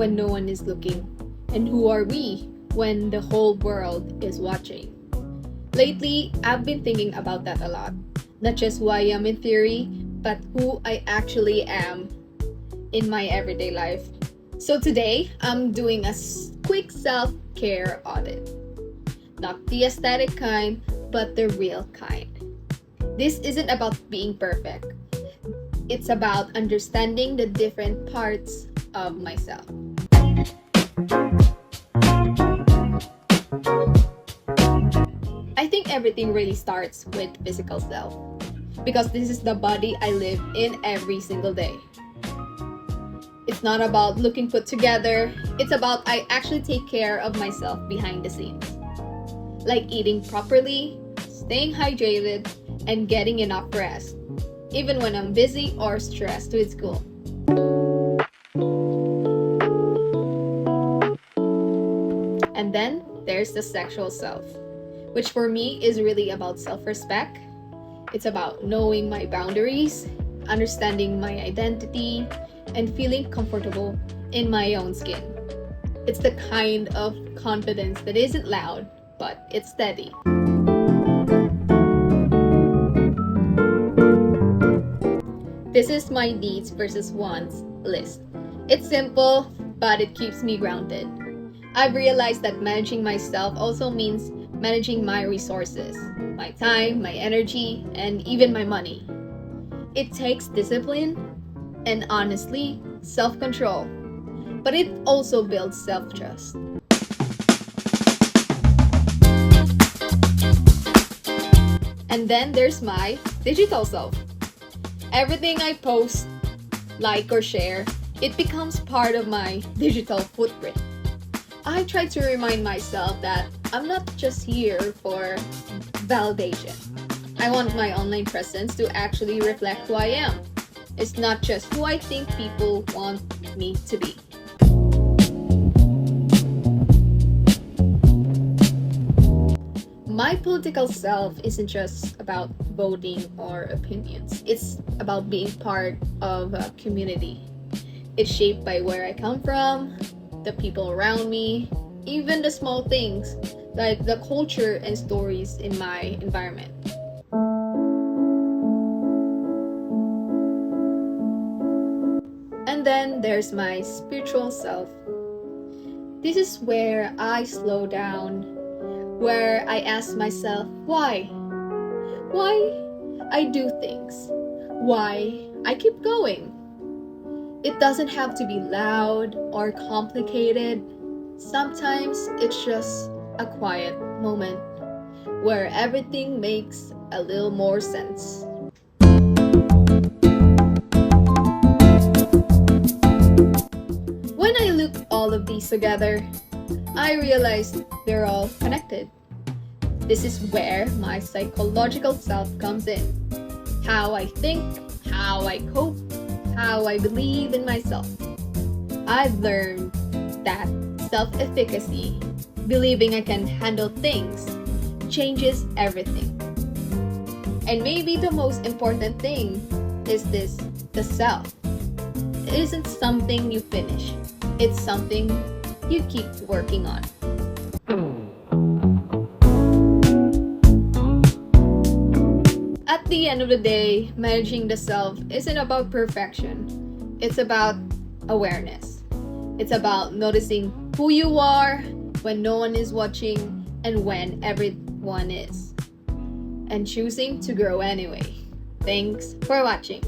when no one is looking? And who are we when the whole world is watching? Lately, I've been thinking about that a lot. Not just who I am in theory, but who I actually am in my everyday life. So today, I'm doing a quick self-care audit. Not the aesthetic kind, but the real kind. This isn't about being perfect. It's about understanding the different parts of myself. I think everything really starts with physical self, because this is the body I live in every single day. It's not about looking put together, it's about I actually take care of myself behind the scenes. Like eating properly, staying hydrated, and getting enough rest, even when I'm busy or stressed with school. And then there's the sexual self, which for me is really about self-respect. It's about knowing my boundaries, understanding my identity, and feeling comfortable in my own skin. It's the kind of confidence that isn't loud, but it's steady. This is my needs versus wants list. It's simple, but it keeps me grounded. I've realized that managing myself also means managing my resources, my time, my energy, and even my money. It takes discipline and honestly, self-control, but it also builds self-trust. And then there's my digital self. Everything I post, like or share, it becomes part of my digital footprint. I try to remind myself that I'm not just here for validation. I want my online presence to actually reflect who I am. It's not just who I think people want me to be. My political self isn't just about voting or opinions. It's about being part of a community. It's shaped by where I come from, the people around me, even the small things like the culture and stories in my environment. And then there's my spiritual self. This is where I slow down, where I ask myself why? Why I do things? Why I keep going? It doesn't have to be loud or complicated. Sometimes it's just a quiet moment where everything makes a little more sense. When I look all of these together, I realized they're all connected. This is where my psychological self comes in. How I think, how I cope, how I believe in myself. I've learned that self-efficacy, believing I can handle things, changes everything. And maybe the most important thing is this: the self. It isn't something you finish. It's something you keep working on. At the end of the day, managing the self isn't about perfection. It's about awareness. It's about noticing who you are when no one is watching and when everyone is. And choosing to grow anyway. Thanks for watching.